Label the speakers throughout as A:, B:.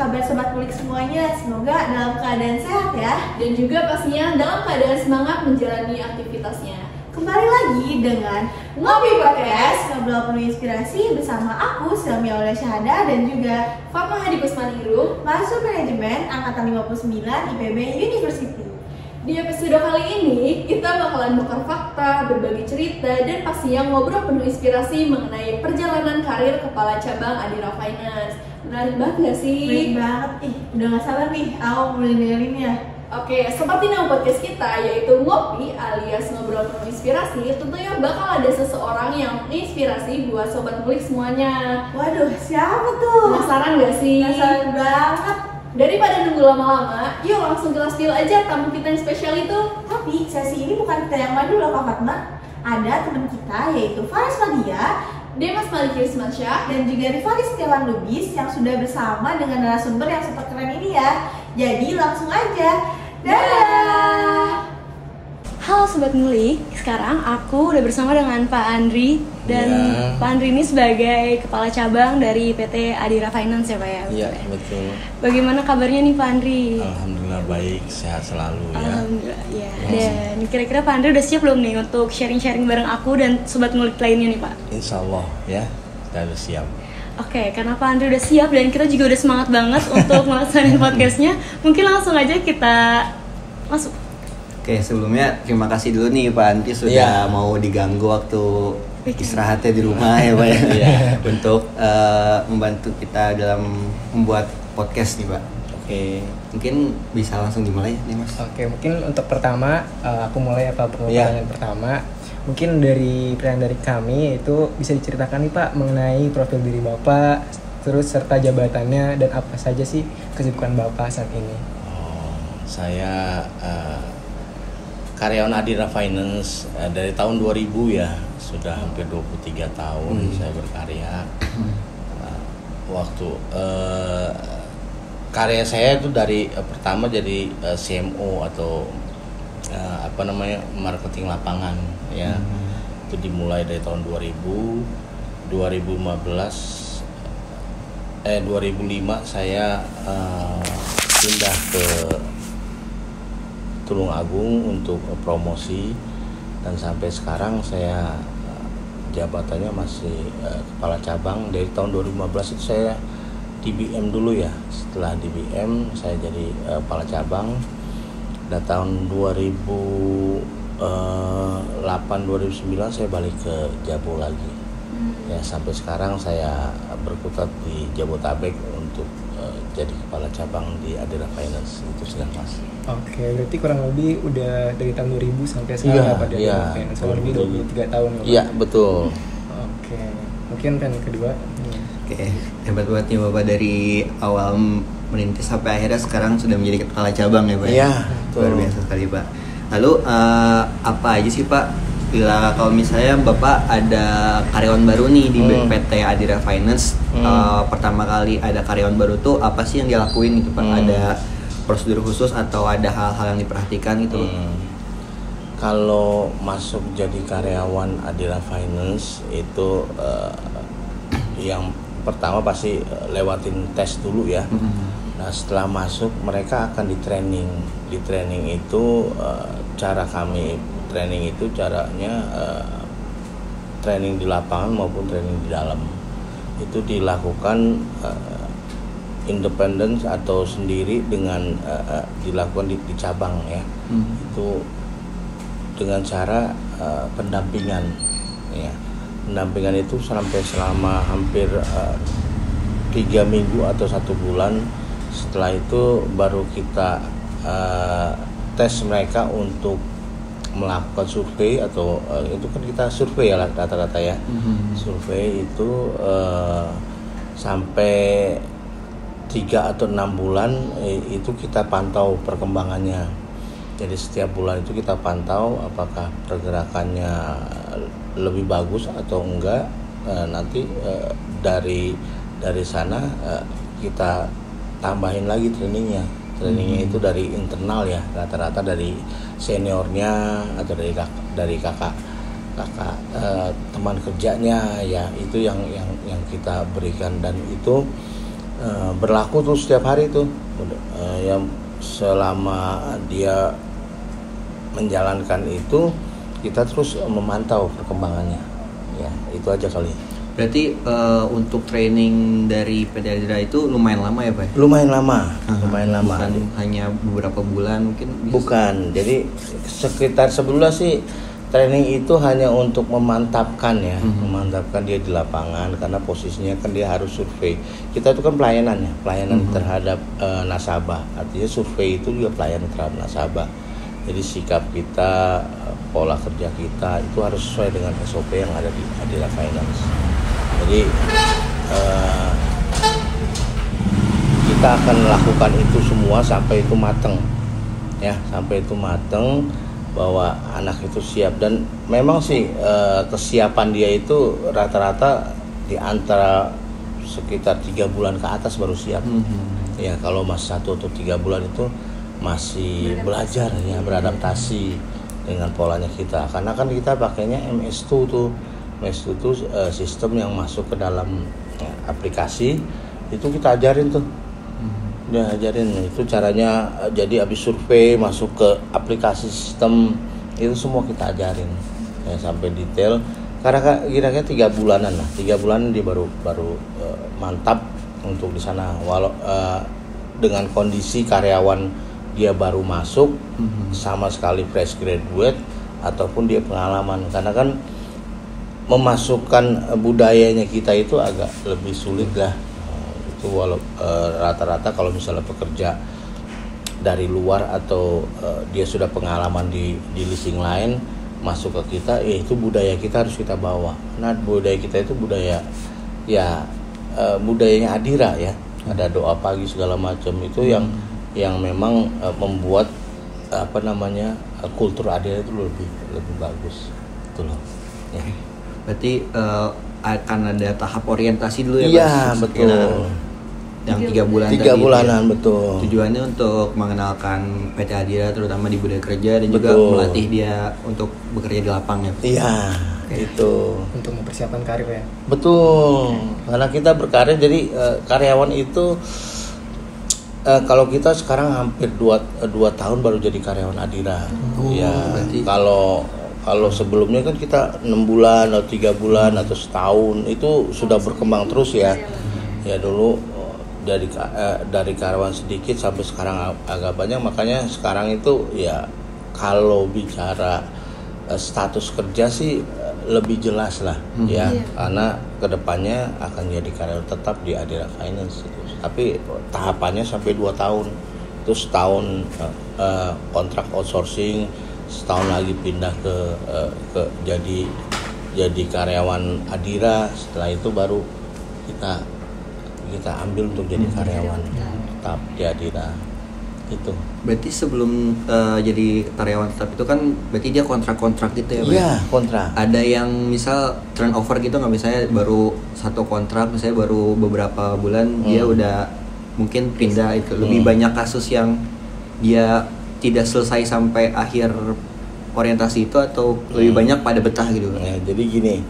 A: kabar Sobat Ngulik semuanya? Semoga dalam keadaan sehat ya.
B: Dan juga pastinya dalam keadaan semangat menjalani aktivitasnya.
A: Kembali lagi dengan Ngopi Podcast, ngobrol penuh inspirasi bersama aku, Selmi Aulia Syahada, dan juga
B: Fatma Hadi Kusmanirung,
A: Mahasiswa Manajemen Angkatan 59 IPB University.
B: Di episode kali ini, kita bakalan bongkar fakta, berbagi cerita, dan pastinya ngobrol penuh inspirasi mengenai perjalanan karir Kepala Cabang Adira Finance. Menarik banget gak sih?
A: Menarik banget, udah gak sabar nih, aku mulai dengerinnya.
B: Oke, seperti nama podcast kita, yaitu Ngopi alias Ngobrol Penuh Inspirasi, tentunya bakal ada seseorang yang inspirasi buat Sobat Ngulik semuanya.
A: Waduh, siapa tuh?
B: Penasaran gak sih?
A: Penasaran banget.
B: Daripada nunggu lama-lama, yuk langsung kelas deal aja tamu kita yang spesial itu.
A: Tapi sesi ini bukan kita yang maju loh Kak Fatma. Ada teman kita yaitu Faris Madia,
B: Demas Maliki Ismansyah,
A: dan juga Rivalis Setiawan Lubis yang sudah bersama dengan narasumber yang super keren ini ya. Jadi langsung aja. Dadah!
C: Halo Sobat Ngulik, sekarang aku udah bersama dengan Pak Andri. Dan Pak Andri ini sebagai Kepala Cabang dari PT Adira Finance ya Pak ya?
D: Iya, betul.
C: Bagaimana kabarnya nih Pak Andri?
D: Alhamdulillah baik, sehat selalu ya.
C: Alhamdulillah, ya. Dan kira-kira Pak Andri udah siap belum nih untuk sharing-sharing bareng aku dan Sobat Ngulik lainnya nih Pak?
D: Insya Allah ya, kita udah siap.
C: Oke, karena Pak Andri udah siap dan kita juga udah semangat banget untuk melaksanakan podcastnya, mungkin langsung aja kita masuk.
E: Oke, sebelumnya terima kasih dulu nih Pak Andri sudah mau diganggu waktu istirahatnya di rumah ya Pak ya, untuk membantu kita dalam membuat podcast nih Pak.
D: Oke.
E: Mungkin bisa langsung dimulai nih Mas.
F: Oke, mungkin untuk pertama aku mulai pertanyaan pertama. Mungkin dari pertanyaan dari kami itu bisa diceritakan nih Pak mengenai profil diri Bapak, terus serta jabatannya dan apa saja sih kesibukan Bapak saat ini.
D: Saya karyawan Adira Finance dari tahun 2000 ya, sudah hampir 23 tahun saya berkarya. Waktu karya saya itu dari pertama jadi CMO atau marketing lapangan ya. Itu dimulai dari tahun 2000, 2005 saya pindah ke Tulung Agung untuk promosi, dan sampai sekarang saya jabatannya masih Kepala Cabang. Dari tahun 2015 itu saya di BM dulu ya, setelah di BM saya jadi Kepala Cabang. Dan tahun 2008-2009 saya balik ke Jabo lagi ya, sampai sekarang saya berkutat di Jabotabek untuk jadi Kepala Cabang di Adira Finance. Itu sudah Mas.
F: Oke, berarti kurang lebih udah dari tahun 2000 sampai sekarang pada Adira Finance, kurang lebih 23 tahun.
D: Iya, betul.
F: Oke, mungkin yang kedua.
E: Oke, hebat banget nih Bapak, dari awal merintis sampai akhirnya sekarang sudah menjadi Kepala Cabang ya Pak.
D: Iya,
E: luar biasa sekali Pak. Lalu apa aja sih Pak, bila kalau misalnya Bapak ada karyawan baru nih di PT Adira Finance, pertama kali ada karyawan baru tuh apa sih yang dia lakuin gitu Pak? Ada prosedur khusus atau ada hal-hal yang diperhatikan gitu?
D: Kalau masuk jadi karyawan Adira Finance itu yang pertama pasti lewatin tes dulu ya. Nah, setelah masuk mereka akan di training. Di training itu cara kami training itu caranya training di lapangan maupun training di dalam. Itu dilakukan independen atau sendiri dengan dilakukan di cabang ya. Itu dengan cara pendampingan ya. Pendampingan itu sampai selama hampir 3 minggu atau 1 bulan. Setelah itu baru kita tes mereka untuk melakukan survei atau itu kan kita survei ya rata-rata ya. Survei itu sampai 3 atau 6 bulan itu kita pantau perkembangannya. Jadi setiap bulan itu kita pantau apakah pergerakannya lebih bagus atau enggak. Nanti dari sana kita tambahin lagi trainingnya. Trainingnya itu dari internal ya, rata-rata dari seniornya atau dari kakak teman kerjanya ya, itu yang kita berikan. Dan itu berlaku tuh setiap hari tuh, yang selama dia menjalankan itu kita terus memantau perkembangannya. Ya itu aja kali.
E: Berarti untuk training dari PT Adira itu lumayan lama ya Pak?
D: Lumayan lama.
E: Bukan hanya beberapa bulan mungkin?
D: Bukan, jadi sekitar sebelumnya sih training itu hanya untuk memantapkan ya, memantapkan dia di lapangan, karena posisinya kan dia harus survei. Kita itu kan pelayanan terhadap nasabah, artinya survei itu juga pelayanan terhadap nasabah. Jadi sikap kita, pola kerja kita itu harus sesuai dengan SOP yang ada di Adira Finance. Jadi kita akan melakukan itu semua sampai itu mateng, ya, sampai itu mateng, bahwa anak itu siap. Dan memang sih kesiapan dia itu rata-rata di antara sekitar 3 bulan ke atas baru siap. Ya kalau masih 1 atau 3 bulan itu masih belajar ya, beradaptasi dengan polanya kita, karena kan kita pakainya MS2 tuh. MS2 itu sistem yang masuk ke dalam aplikasi, itu kita ajarin tuh. Dia ajarin itu caranya, jadi habis survei masuk ke aplikasi sistem itu semua kita ajarin ya, sampai detail. Karena kira-kira 3 bulanan lah, 3 bulan dia baru mantap untuk di sana. Walau dengan kondisi karyawan dia baru masuk, sama sekali fresh graduate ataupun dia pengalaman, karena kan memasukkan budayanya kita itu agak lebih sulit lah. Itu walau rata-rata kalau misalnya pekerja dari luar atau dia sudah pengalaman di leasing lain masuk ke kita, itu budaya kita harus kita bawa. Nah budaya kita itu budaya ya budayanya Adira ya, ada doa pagi segala macam itu yang memang membuat kultur Adira itu lebih bagus itu loh. Ya.
E: Berarti akan ada tahap orientasi dulu ya Pak?
D: Iya betul.
E: Yang 3 bulan
D: 3
E: tadi
D: bulanan
E: ya.
D: Betul.
E: Tujuannya untuk mengenalkan PT Adira terutama di budaya kerja dan juga
D: Betul.
E: melatih dia untuk bekerja di lapang ya.
D: Iya itu.
F: Untuk mempersiapkan karir ya.
D: Betul. Karena kita berkarir, jadi karyawan itu kalau kita sekarang hampir 2 tahun baru jadi karyawan Adira. Ya
E: berarti
D: kalau sebelumnya kan kita 6 bulan atau 3 bulan atau setahun itu sudah berkembang terus ya. Ya dulu dari karyawan sedikit sampai sekarang agak banyak, makanya sekarang itu ya kalau bicara status kerja sih lebih jelas lah ya, karena kedepannya akan jadi karyawan tetap di Adira Finance itu. Tapi tahapannya sampai 2 tahun, itu setahun kontrak outsourcing, setahun lagi pindah ke jadi karyawan Adira, setelah itu baru kita ambil untuk jadi karyawan tetap di Adira itu.
E: Berarti sebelum jadi karyawan tetap itu kan berarti dia kontrak-kontrak gitu ya Pak?
D: Iya kontrak.
E: Ada yang misal turnover gitu nggak, misalnya baru 1 kontrak misalnya baru beberapa bulan dia udah mungkin pindah itu. Lebih banyak kasus yang dia tidak selesai sampai akhir orientasi itu atau lebih banyak pada betah gitu?
D: Ya, jadi gini,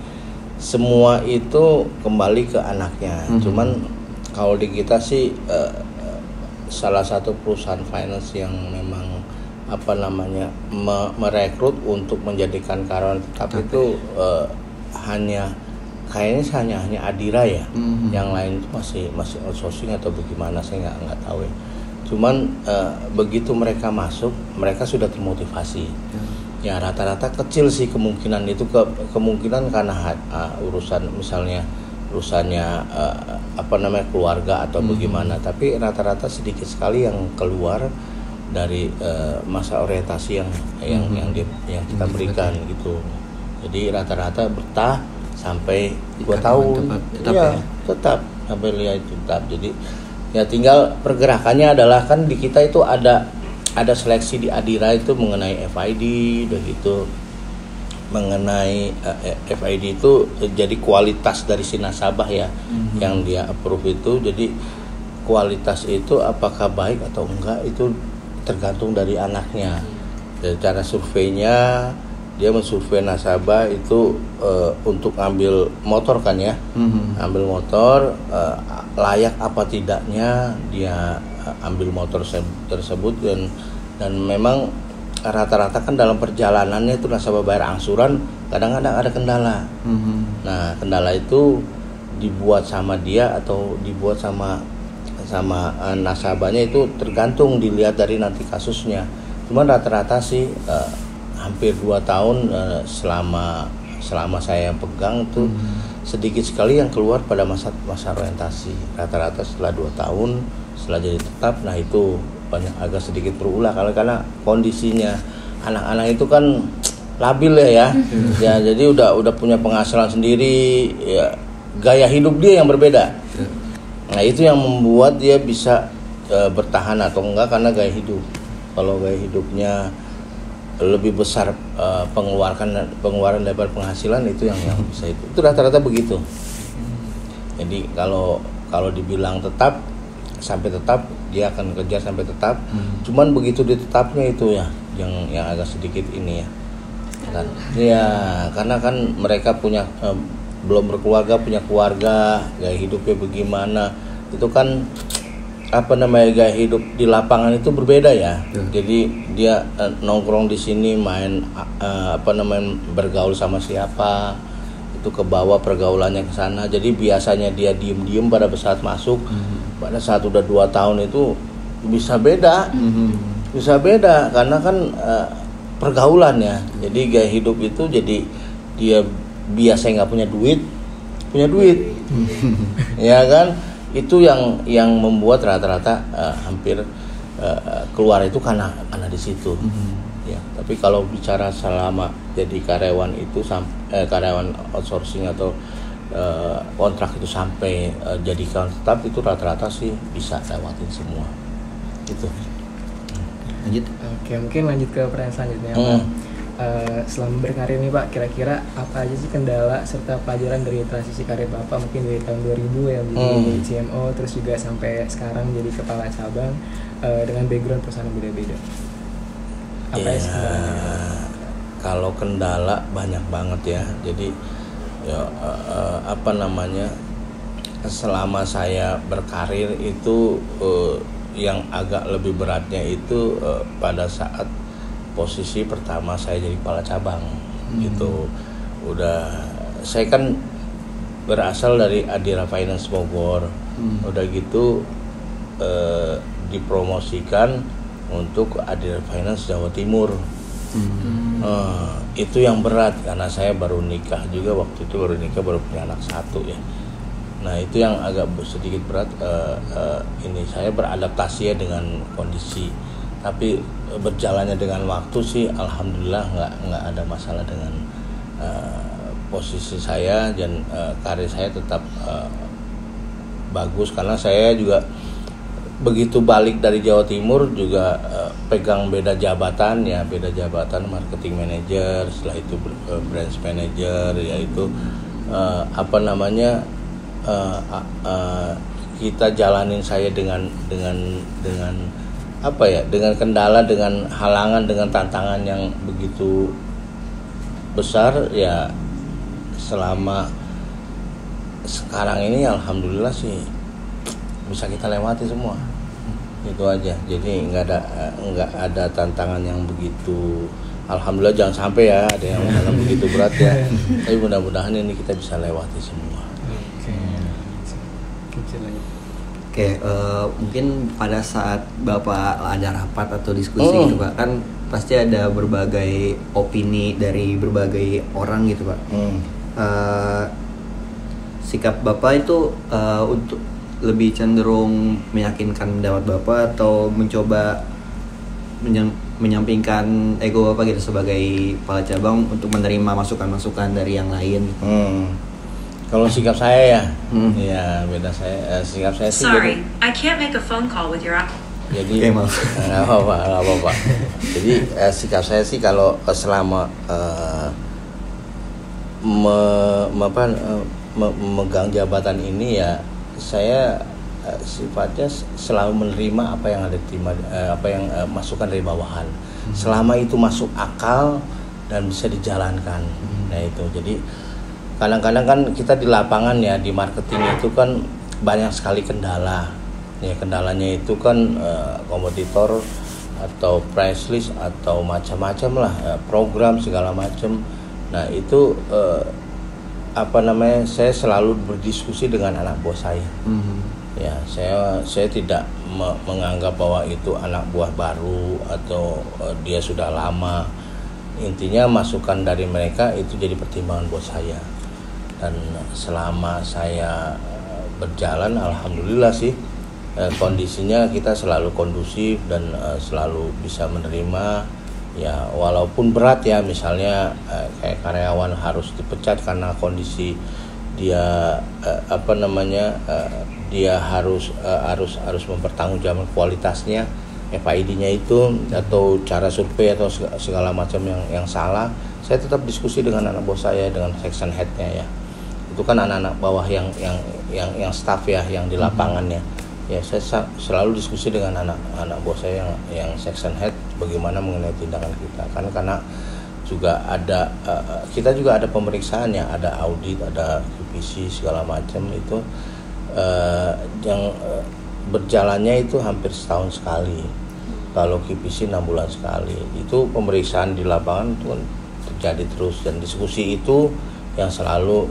D: semua itu kembali ke anaknya. Cuman kalau di kita sih salah satu perusahaan finance yang memang merekrut untuk menjadikan karyawan tetap itu kayaknya hanya Adira ya. Yang lain itu masih outsourcing atau bagaimana, saya nggak tahu ya. Cuman begitu mereka masuk, mereka sudah termotivasi. Ya rata-rata kecil sih kemungkinan itu, kemungkinan karena urusannya keluarga atau bagaimana, tapi rata-rata sedikit sekali yang keluar dari masa orientasi yang kita berikan gitu. Jadi rata-rata betah sampai 2 tahun. Tetap sampai lihat tetap. Jadi ya tinggal pergerakannya adalah kan di kita itu ada seleksi di Adira itu mengenai FID begitu. Mengenai FID itu jadi kualitas dari si nasabah ya, yang dia approve itu. Jadi kualitas itu apakah baik atau enggak itu tergantung dari anaknya. Dari cara surveinya dia mensurvei nasabah itu untuk ngambil motor kan ya, ambil motor layak apa tidaknya dia ambil motor tersebut, dan memang rata-rata kan dalam perjalanannya itu nasabah bayar angsuran kadang-kadang ada kendala. Nah, kendala itu dibuat sama dia atau dibuat sama nasabahnya itu tergantung dilihat dari nanti kasusnya. Cuman rata-rata sih hampir 2 tahun selama saya pegang itu sedikit sekali yang keluar pada masa orientasi. Rata-rata setelah 2 tahun setelah jadi tetap, nah itu banyak agak sedikit berulah karena kondisinya anak-anak itu kan labil ya. Ya jadi udah punya penghasilan sendiri ya, gaya hidup dia yang berbeda. Nah itu yang membuat dia bisa bertahan atau enggak karena gaya hidup. Kalau gaya hidupnya lebih besar pengeluaran daripada penghasilan, itu yang bisa itu rata-rata begitu. Jadi kalau dibilang tetap sampai tetap, dia akan kerja sampai tetap. Cuman begitu ditetapnya itu ya yang agak sedikit ini ya kan. Ya karena kan mereka punya belum berkeluarga, punya keluarga, gaya hidupnya bagaimana itu kan gaya hidup di lapangan itu berbeda ya. Jadi dia nongkrong di sini, main bergaul sama siapa, itu ke bawah pergaulannya ke sana. Jadi biasanya dia diem pada saat masuk, pada saat udah 2 tahun itu bisa beda. Bisa beda karena kan pergaulan ya. Jadi gaya hidup itu jadi dia biasa nggak punya duit ya kan, itu yang membuat rata-rata hampir keluar itu karena di situ ya. Tapi kalau bicara selama jadi karyawan itu karyawan outsourcing atau kontrak itu sampai jadi karyawan tetap, itu rata-rata sih bisa lewatin semua itu.
E: Lanjut.
F: Oke, mungkin lanjut ke pertanyaan selanjutnya Pak. Selama berkarir nih Pak, kira-kira apa aja sih kendala serta pelajaran dari transisi karir Bapak mungkin dari tahun 2000 ya menjadi CMO, terus juga sampai sekarang jadi kepala cabang dengan background perusahaan yang beda-beda. Apa ya kendalanya?
D: Kalau kendala banyak banget ya. Jadi ya selama saya berkarir itu yang agak lebih beratnya itu pada saat posisi pertama saya jadi kepala cabang gitu. Saya kan berasal dari Adira Finance Bogor. Udah gitu dipromosikan untuk Adira Finance Jawa Timur. Itu yang berat karena saya baru nikah juga, waktu itu baru punya anak 1 ya. Nah itu yang agak sedikit berat. Ini saya beradaptasi ya dengan kondisi, tapi berjalannya dengan waktu sih alhamdulillah nggak ada masalah dengan posisi saya, dan karir saya tetap bagus karena saya juga begitu balik dari Jawa Timur juga pegang beda jabatan marketing manager, setelah itu branch manager, yaitu kita jalanin saya dengan dengan kendala, dengan halangan, dengan tantangan yang begitu besar ya. Selama sekarang ini alhamdulillah sih bisa kita lewati semua, itu aja. Jadi nggak ada tantangan yang begitu, alhamdulillah jangan sampai ya ada yang begitu berat ya. Tapi mudah-mudahan ini kita bisa lewati semua.
E: Oke, mungkin pada saat Bapak ada rapat atau diskusi gitu Pak, kan pasti ada berbagai opini dari berbagai orang gitu Pak. Sikap Bapak itu untuk lebih cenderung meyakinkan pendapat Bapak atau mencoba menyampingkan ego Bapak gitu sebagai kepala cabang untuk menerima masukan-masukan dari yang lain?
D: Kalau sikap saya ya beda saya. Sikap saya sih.
G: Sorry, I can't make a phone call with your.
D: Jadi nggak apa-apa. Jadi sikap saya sih kalau selama memegang jabatan ini ya, saya sifatnya selalu menerima apa yang ada terima, masukan dari bawahan. Selama itu masuk akal, dan bisa dijalankan. Nah itu, jadi kadang-kadang kan kita di lapangan ya, di marketing itu kan banyak sekali kendala. Ya kendalanya itu kan kompetitor atau price list atau macam-macam lah, program segala macam. Nah itu saya selalu berdiskusi dengan anak buah saya. Ya saya tidak menganggap bahwa itu anak buah baru atau dia sudah lama. Intinya masukan dari mereka itu jadi pertimbangan buat saya. Dan selama saya berjalan, alhamdulillah sih kondisinya kita selalu kondusif dan selalu bisa menerima. Ya walaupun berat ya, misalnya kayak karyawan harus dipecat karena kondisi dia dia harus mempertanggungjawabkan kualitasnya, FID-nya itu, atau cara survei atau segala macam yang salah. Saya tetap diskusi dengan anak bos saya, dengan section head-nya ya. Itu kan anak-anak bawah yang staff ya, yang di lapangannya. Ya saya selalu diskusi dengan anak bos saya yang section head bagaimana mengenai tindakan kita. Karena juga ada kita juga ada pemeriksaannya, ada audit, ada QPC segala macam itu yang berjalannya itu hampir setahun sekali. Kalau QPC 6 bulan sekali. Itu pemeriksaan di lapangan itu kan terjadi terus, dan diskusi itu yang selalu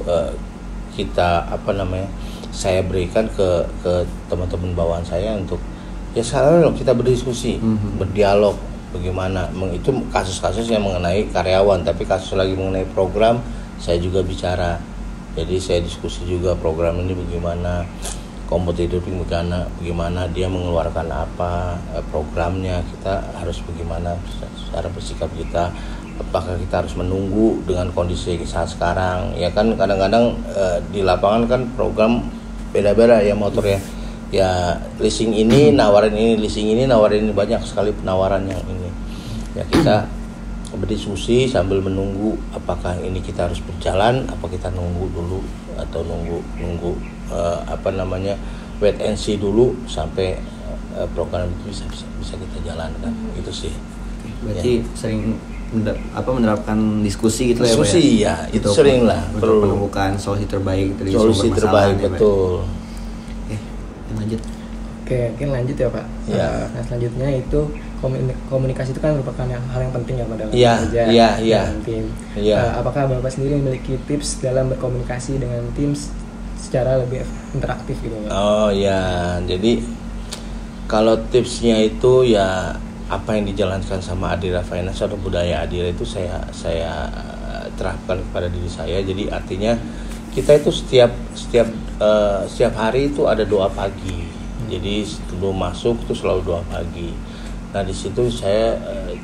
D: saya berikan ke teman-teman bawahan saya untuk ya selalu kita berdiskusi, berdialog bagaimana. Itu kasus-kasus yang mengenai karyawan, tapi kasus lagi mengenai program saya juga bicara. Jadi saya diskusi juga program ini bagaimana, kompetitif bagaimana dia mengeluarkan apa programnya, kita harus bagaimana cara bersikap kita, apakah kita harus menunggu dengan kondisi saat sekarang. Ya kan kadang-kadang di lapangan kan program beda-beda ya motor ya. Ya leasing ini nawarin ini, leasing ini nawarin ini, banyak sekali penawaran yang ini. Ya kita berdiskusi sambil menunggu apakah ini kita harus berjalan, apa kita nunggu dulu atau nunggu wait and see dulu sampai program itu bisa kita jalankan. Gitu sih.
E: Berarti sering menerapkan diskusi gitu
D: diskusi
E: ya,
D: itu sering lah
E: untuk menemukan solusi terbaik dari
D: solusi terbaik ya, betul.
E: Lanjut.
F: Oke, mungkin lanjut ya Pak. Nah selanjutnya itu komunikasi itu kan merupakan hal yang penting ya pada kerja dan tim. Apakah Bapak sendiri memiliki tips dalam berkomunikasi dengan tim secara lebih interaktif gitu Pak? Oh
D: ya, jadi kalau tipsnya itu ya apa yang dijalankan sama Adira Finance atau budaya Adira itu saya terapkan kepada diri saya. Jadi artinya kita itu setiap hari itu ada doa pagi. Jadi sebelum masuk itu selalu doa pagi. Nah di situ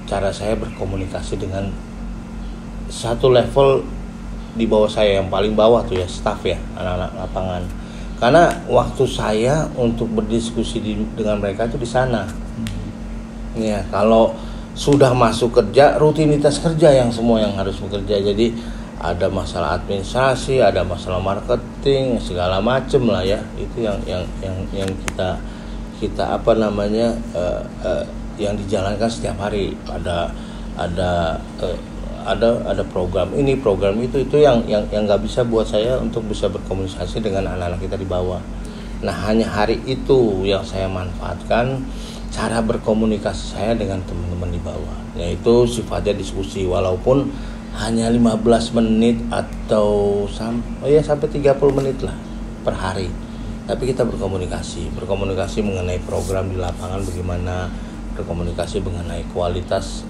D: cara saya berkomunikasi dengan satu level di bawah saya, yang paling bawah tuh ya staff ya, anak-anak lapangan. Karena waktu saya untuk berdiskusi dengan mereka itu di sana. Ya, kalau sudah masuk kerja, rutinitas kerja yang semua yang harus bekerja. Jadi ada masalah administrasi, ada masalah marketing, segala macem lah ya. Itu yang kita yang dijalankan setiap hari. Ada program ini, program itu yang nggak bisa buat saya untuk bisa berkomunikasi dengan anak-anak kita di bawah. Nah hanya hari itu yang saya manfaatkan cara berkomunikasi saya dengan teman-teman di bawah, yaitu sifatnya diskusi, walaupun hanya 15 menit atau sampai 30 menit lah per hari. Tapi kita berkomunikasi mengenai program di lapangan bagaimana, berkomunikasi mengenai kualitas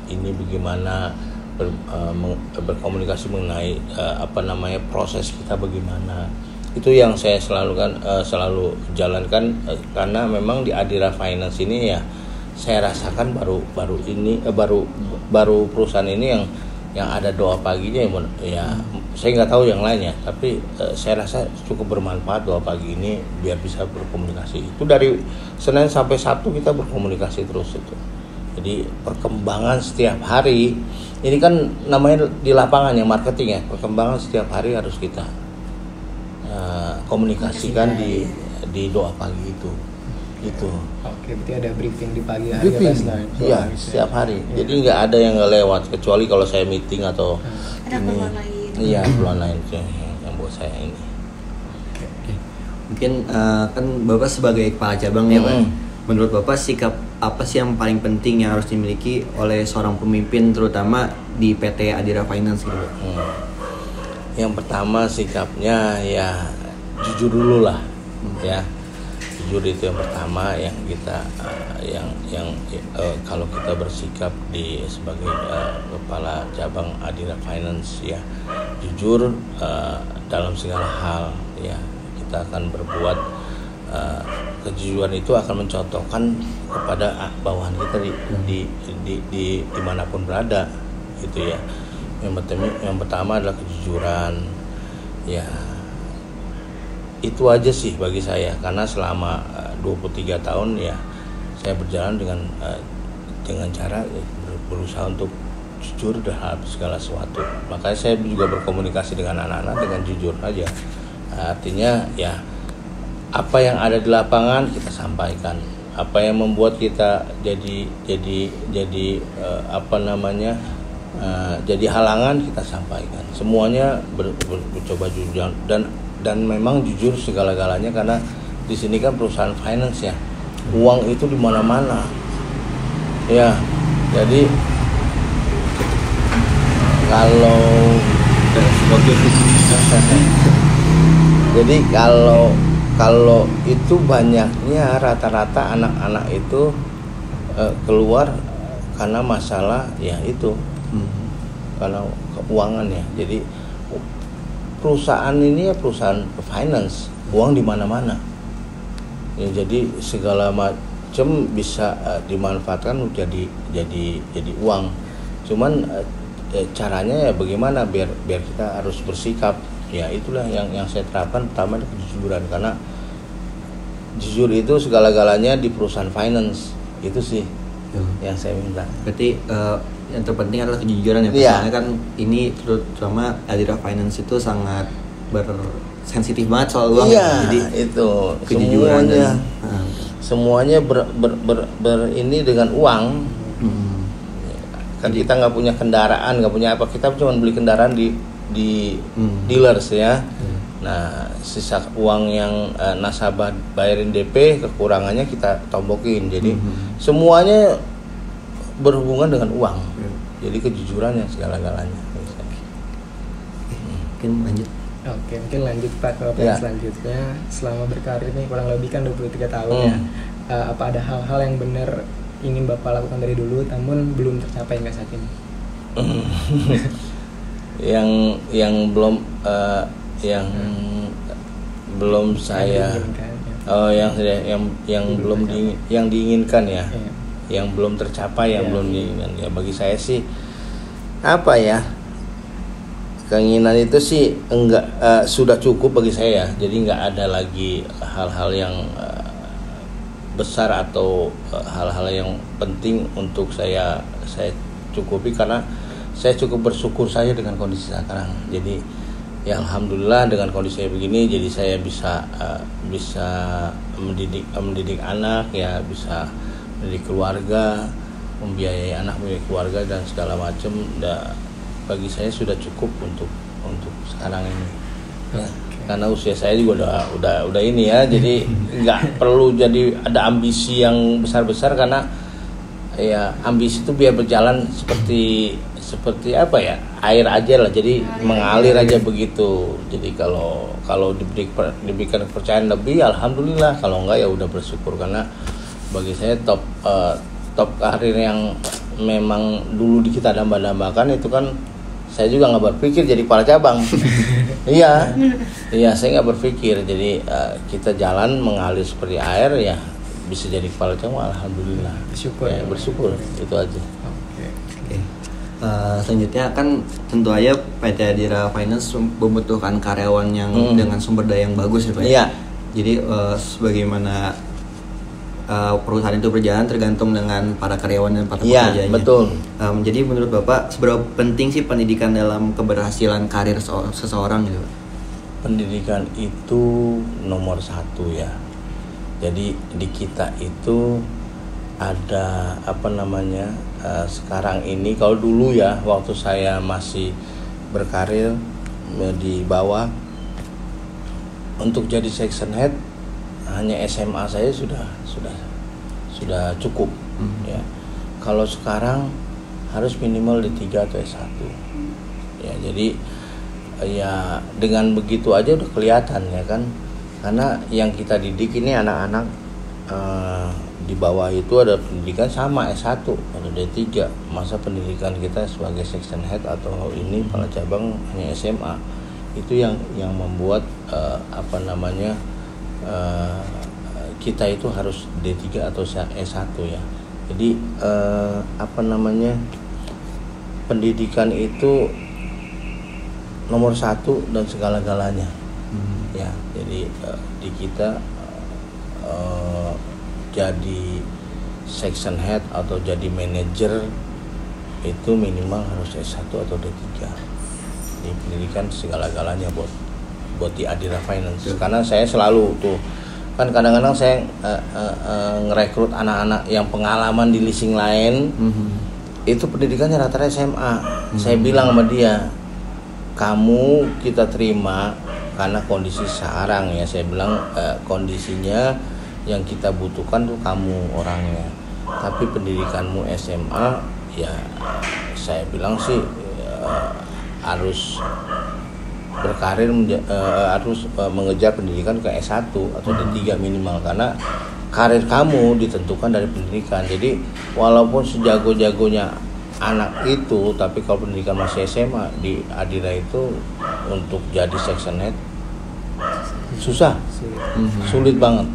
D: ini bagaimana, berkomunikasi mengenai proses kita bagaimana. Itu yang saya selalu jalankan karena memang di Adira Finance ini ya saya rasakan baru perusahaan ini yang ada doa paginya ya saya nggak tahu yang lainnya, tapi saya rasa cukup bermanfaat doa pagi ini biar bisa berkomunikasi. Itu dari Senin sampai Sabtu kita berkomunikasi terus itu. Jadi perkembangan setiap hari ini kan namanya di lapangan yang marketing ya, perkembangan setiap hari harus kita komunikasikan di doa pagi itu. gitu.
F: Oke, berarti ada briefing di pagi hari
D: Briefing,
F: ya, Pak?
D: iya setiap hari. Jadi nggak ada yang nggak lewat kecuali kalau saya meeting atau
C: Ada keperluan lain.
D: Iya, keperluan lain sih yang buat saya ini.
E: Mungkin kan Bapak sebagai kepala cabang ya Pak. Menurut Bapak sikap apa sih yang paling penting yang harus dimiliki oleh seorang pemimpin terutama di PT Adira Finance gitu Pak?
D: Yang pertama sikapnya ya jujur dulu lah, ya. Jujur itu yang pertama yang kita kalau kita bersikap sebagai kepala cabang Adira Finance ya, jujur dalam segala hal ya. Kita akan berbuat kejujuran itu akan mencontohkan kepada bawahan kita di dimanapun berada gitu ya. Yang pertama adalah kejujuran ya, itu aja sih bagi saya karena selama 23 tahun ya saya berjalan dengan cara berusaha untuk jujur terhadap segala sesuatu. Makanya saya juga berkomunikasi dengan anak-anak dengan jujur aja. Artinya ya apa yang ada di lapangan kita sampaikan, apa yang membuat kita jadi jadi halangan kita sampaikan. Semuanya mencoba jujur dan memang jujur segala-galanya karena di sini kan perusahaan finance ya, uang itu di mana-mana ya. Jadi kalau itu banyaknya rata-rata anak-anak itu keluar karena masalah ya itu karena keuangan ya. Jadi perusahaan ini ya perusahaan finance, uang di mana-mana ya, jadi segala macam bisa dimanfaatkan jadi uang. Cuman caranya ya bagaimana biar kita harus bersikap ya, itulah yang saya terapkan. Pertama kejujuran karena jujur itu segala-galanya di perusahaan finance, itu sih yang saya minta.
E: Berarti yang terpenting adalah kejujuran ya Pak.
D: Iya.
E: Karena kan ini terutama Adira Finance itu sangat bersensitif banget soal uang.
D: Iya,
E: Jadi
D: itu
E: kejujuran
D: semuanya ini dengan uang. Kan kita nggak punya kendaraan, nggak punya apa, kita cuma beli kendaraan di dealers ya. Nah, sisa uang yang nasabah bayarin DP, kekurangannya kita tombokin. Jadi semuanya berhubungan dengan uang. Jadi kejujuran yang segala-galanya.
E: Mungkin lanjut.
F: Oke, mungkin lanjut Pak ke pertanyaan selanjutnya. Selama berkarir nih kurang lebih kan 23 tahun ya. Apa ada hal-hal yang benar ingin Bapak lakukan dari dulu namun belum tercapai hingga saat ini?
D: yang belum saya yang diinginkan ya. Yang belum tercapai, yang belum diinginkan ya, bagi saya sih apa ya, keinginan itu sih enggak sudah cukup bagi saya. Jadi nggak ada lagi hal-hal yang besar atau hal-hal yang penting untuk saya cukupi karena saya cukup bersyukur saya dengan kondisi sekarang. Jadi ya alhamdulillah dengan kondisi saya begini, jadi saya bisa mendidik anak ya, bisa mendidik keluarga, membiayai anak, membiayai keluarga dan segala macam. Bagi saya sudah cukup untuk sekarang ini ya. Karena usia saya juga udah ini ya, jadi nggak perlu jadi ada ambisi yang besar-besar karena ya ambisi itu biar berjalan seperti apa ya, air aja lah, jadi mengalir aja begitu. Jadi kalau diberikan kepercayaan lebih alhamdulillah, kalau enggak ya udah bersyukur. Karena bagi saya top karir yang memang dulu kita dambakan itu kan saya juga nggak berpikir jadi kepala cabang. iya saya nggak berpikir, jadi kita jalan mengalir seperti air ya, bisa jadi kepala cabang alhamdulillah. Bersyukur itu aja.
E: Oke. Selanjutnya kan tentu aja PT Adira Finance membutuhkan karyawan yang dengan sumber daya yang bagus ya Pak.
D: Iya.
E: Jadi sebagaimana perusahaan itu berjalan tergantung dengan para karyawan dan para pekerjanya.
D: Iya, betul.
E: Jadi menurut Bapak seberapa penting sih pendidikan dalam keberhasilan karir seseorang gitu Pak?
D: Pendidikan itu nomor 1 ya. Jadi di kita itu ada sekarang ini, kalau dulu ya waktu saya masih berkarir di bawah, untuk jadi section head hanya SMA saya sudah cukup ya. Kalau sekarang harus minimal D3 atau S1 ya. Jadi ya dengan begitu aja udah kelihatan ya kan, karena yang kita didik ini anak-anak di bawah itu ada pendidikan sama S1 atau D3. Masa pendidikan kita sebagai section head atau ini kepala cabang hanya SMA, itu yang membuat kita itu harus D3 atau S1 ya. Jadi pendidikan itu nomor satu dan segala-galanya ya. Jadi di kita jadi section head atau jadi manajer itu minimal harus S1 atau D3. Jadi pendidikan segala-galanya buat di Adira Finance. Karena saya selalu tuh kan kadang-kadang saya ngerekrut anak-anak yang pengalaman di leasing lain, itu pendidikannya rata-rata SMA. Saya bilang sama dia, kamu kita terima karena kondisi sekarang ya. Saya bilang kondisinya yang kita butuhkan tuh kamu orangnya, tapi pendidikanmu SMA ya, saya bilang sih harus berkarir harus mengejar pendidikan ke S1 atau D3 minimal, karena karir kamu ditentukan dari pendidikan. Jadi walaupun sejago-jagonya anak itu, tapi kalau pendidikan masih SMA di Adira itu untuk jadi section head susah, sulit banget.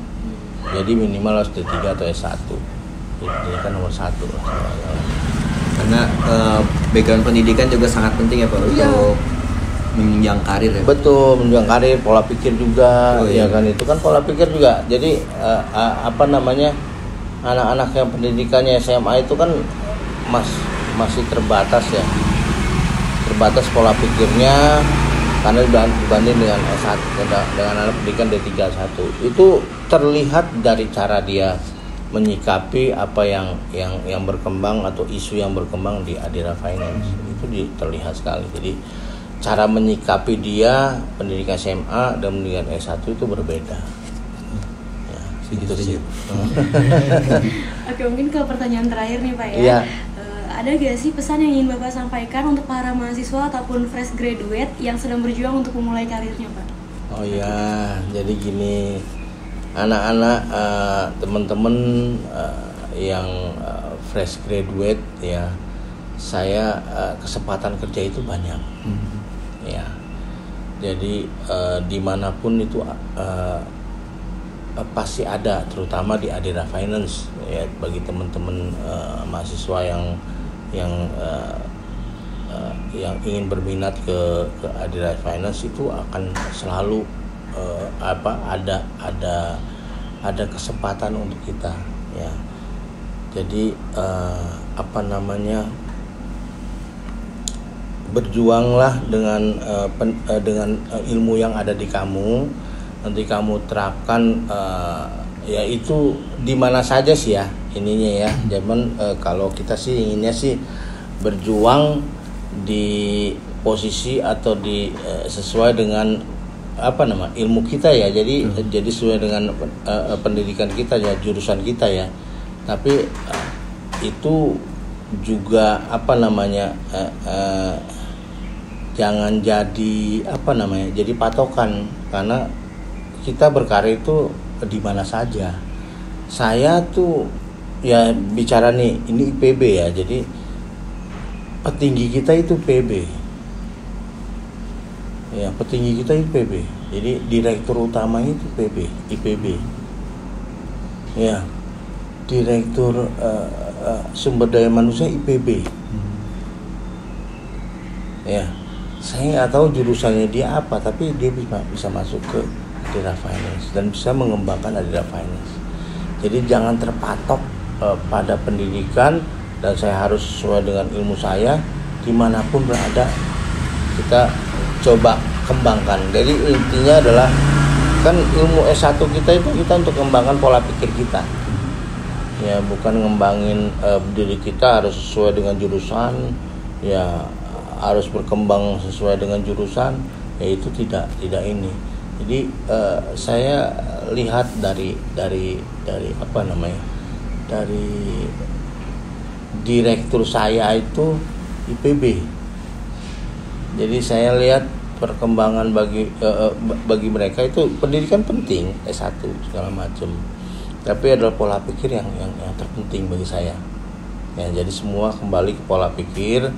D: Jadi minimal harus D3 atau S1. Jadi kan nomor 1 lah.
E: Karena background pendidikan juga sangat penting ya Pak untuk menunjang karir ya.
D: Betul, menunjang karir, pola pikir juga. Ya kan, itu kan pola pikir juga. Jadi anak-anak yang pendidikannya SMA itu kan masih terbatas ya. Terbatas pola pikirnya karena dibanding dengan S1 dengan anak pendidikan D3 S1 itu terlihat dari cara dia menyikapi apa yang berkembang atau isu yang berkembang di Adira Finance, itu terlihat sekali. Jadi cara menyikapi dia pendidikan SMA dan pendidikan S1 itu berbeda. Ya,
E: segitu saja.
C: Oke, mungkin ke pertanyaan terakhir nih Pak ya.
D: Iya.
C: Ada gak sih pesan yang ingin Bapak sampaikan untuk para mahasiswa ataupun fresh graduate yang sedang berjuang untuk memulai karirnya Pak? Oh
D: ya, jadi gini, anak-anak teman-teman yang fresh graduate ya, saya kesempatan kerja itu banyak ya. Jadi dimanapun itu pasti ada, terutama di Adira Finance ya. Bagi teman-teman mahasiswa yang ingin berminat ke Adira Finance itu akan selalu ada kesempatan untuk kita ya. Jadi berjuanglah dengan ilmu yang ada di kamu, nanti kamu terapkan ya itu di mana saja sih ya ininya ya. Zaman kalau kita sih inginnya sih berjuang di posisi atau di sesuai dengan ilmu kita ya. Jadi sesuai dengan pendidikan kita ya, jurusan kita ya. Tapi itu juga jangan jadi jadi patokan, karena kita berkarir itu di mana saja. Saya tuh ya bicara nih, ini IPB ya, jadi petinggi kita itu PB ya, petinggi kita IPB, jadi direktur utamanya itu IPB ya, direktur sumber daya manusia IPB ya. Saya nggak tahu jurusannya dia apa, tapi dia bisa masuk ke Adira Finance dan bisa mengembangkan Adira Finance. Jadi jangan terpatok pada pendidikan dan saya harus sesuai dengan ilmu saya, dimanapun berada kita coba kembangkan. Jadi intinya adalah Kan ilmu S1 kita itu kita untuk mengembangkan pola pikir kita. Ya, bukan ngembangin diri kita harus sesuai dengan jurusan, ya harus berkembang sesuai dengan jurusan, ya itu tidak ini. Jadi saya lihat dari apa namanya, dari direktur saya itu IPB. Jadi saya lihat perkembangan bagi mereka itu pendidikan penting, S1 segala macam. Tapi adalah pola pikir yang terpenting bagi saya. Ya, jadi semua kembali ke pola pikir,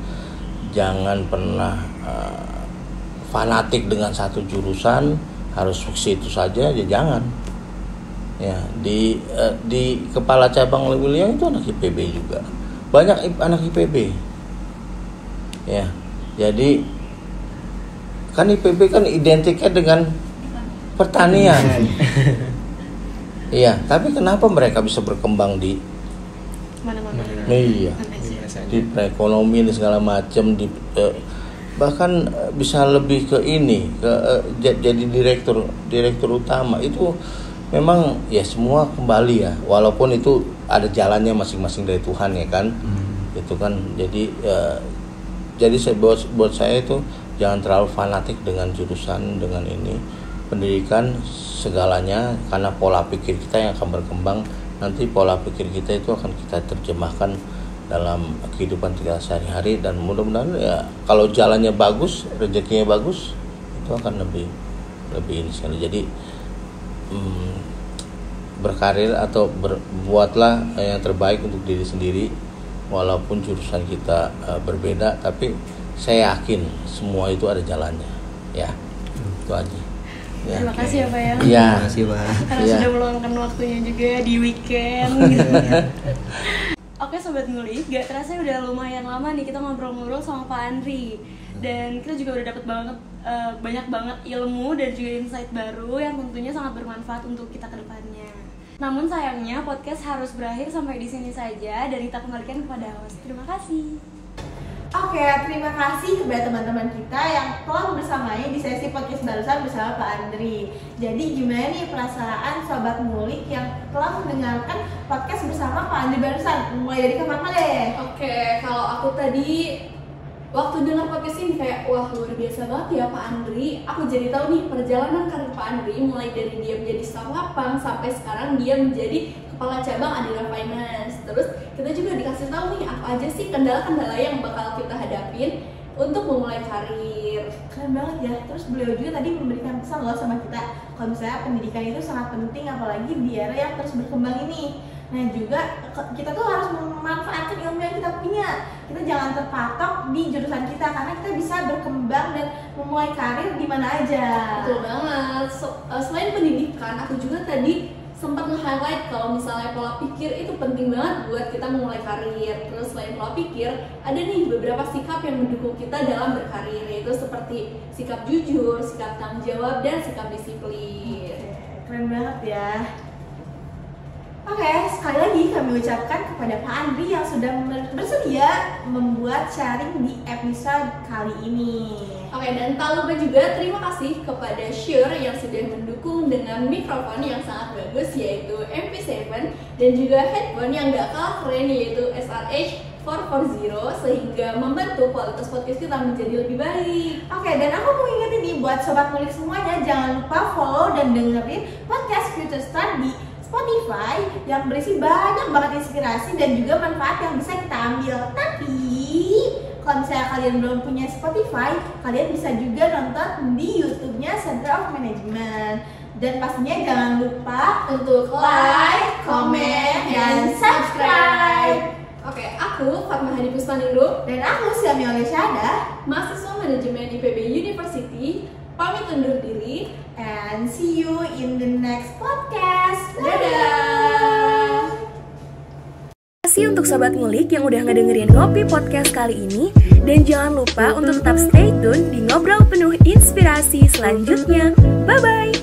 D: jangan pernah fanatik dengan satu jurusan, harus fiksi itu saja, ya jangan. Ya, di kepala cabang William itu anak IPB juga. Banyak anak IPB. Ya. Jadi kan IPB kan identiknya dengan pertanian. Iya, tapi kenapa mereka bisa berkembang di
C: mana-mana?
D: Iya. Di perekonomian segala macam, bahkan bisa lebih ke ini, jadi direktur utama itu memang ya semua kembali ya, walaupun itu ada jalannya masing-masing dari Tuhan ya kan. Itu kan jadi buat saya itu jangan terlalu fanatik dengan jurusan, dengan ini pendidikan segalanya, karena pola pikir kita yang akan berkembang. Nanti pola pikir kita itu akan kita terjemahkan dalam kehidupan kita sehari-hari, dan mudah-mudahan ya kalau jalannya bagus, rezekinya bagus, itu akan lebih ini sekali. Jadi berkarir atau berbuatlah yang terbaik untuk diri sendiri, walaupun jurusan kita berbeda, tapi saya yakin semua itu ada jalannya ya. Itu aja ya.
C: Terima kasih ya Pak ya.
D: Iya.
E: Terima kasih Pak.
C: Karena sudah meluangkan waktunya juga di weekend gitu. Oke Sobat Ngulik, gak terasa udah lumayan lama nih kita ngobrol-ngobrol sama Pak Andri. Dan kita juga udah dapet banyak banget ilmu dan juga insight baru yang tentunya sangat bermanfaat untuk kita ke depannya. Namun sayangnya podcast harus berakhir sampai di sini saja, dan kita kembalikan kepada host. Terima kasih.
A: Oke, terima kasih kepada teman-teman kita yang telah bersamanya di sesi podcast barusan bersama Pak Andri. Jadi gimana nih perasaan Sobat Ngulik yang telah mendengarkan podcast bersama Pak Andri barusan? Mulai dari kemana deh?
B: Oke, kalau aku tadi waktu dengar podcast ini kayak wah luar biasa banget ya Pak Andri. Aku jadi tahu nih perjalanan karir Pak Andri, mulai dari dia menjadi staf lapang sampai sekarang dia menjadi kepala cabang Adira Finance. Terus kita juga dikasih tahu nih apa aja sih kendala-kendala yang bakal kita hadapin untuk memulai karir.
A: Keren banget ya. Terus beliau juga tadi memberikan pesan loh sama kita, kalau misalnya pendidikan itu sangat penting, apalagi di era yang terus berkembang ini. Nah juga kita tuh harus memanfaatkan ilmu yang kita punya. Kita jangan terpatok di jurusan kita, karena kita bisa berkembang dan memulai karir di mana aja.
B: Betul banget. Selain pendidikan, aku juga tadi sempat nge-highlight kalau misalnya pola pikir itu penting banget buat kita memulai karir. Terus selain pola pikir, ada nih beberapa sikap yang mendukung kita dalam berkarir, yaitu seperti sikap jujur, sikap tanggung jawab, dan sikap disiplin.
A: Keren banget ya. Oke, sekali lagi kami ucapkan kepada Pak Andri yang sudah bersedia membuat sharing di episode kali ini.
B: Oke, dan tak lupa juga terima kasih kepada Shure yang sudah mendukung dengan mikrofon yang sangat bagus, yaitu MP7, dan juga headphone yang gak kalah keren, yaitu SRH440, sehingga membantu kualitas podcast kita menjadi lebih baik.
A: Oke, dan aku mau ingetin nih buat Sobat Ngulik semuanya, jangan lupa follow dan dengerin podcast Future Star di Spotify yang berisi banyak banget inspirasi dan juga manfaat yang bisa kita ambil. Tapi kalau misalnya kalian belum punya Spotify, kalian bisa juga nonton di YouTube-nya Center of Management. Dan pastinya jangan lupa untuk like, comment, dan subscribe.
B: Oke, aku Fatma Hadi Puspaningrum,
A: dan aku Syami Oleshada,
B: mahasiswa manajemen IPB University, pamit undur diri.
A: And see you in the next podcast.
B: Dadah.
C: Terima kasih untuk Sobat Ngulik yang udah ngedengerin Ngopi Podcast kali ini. Dan jangan lupa untuk tetap stay tune di Ngobrol Penuh Inspirasi selanjutnya. Bye-bye.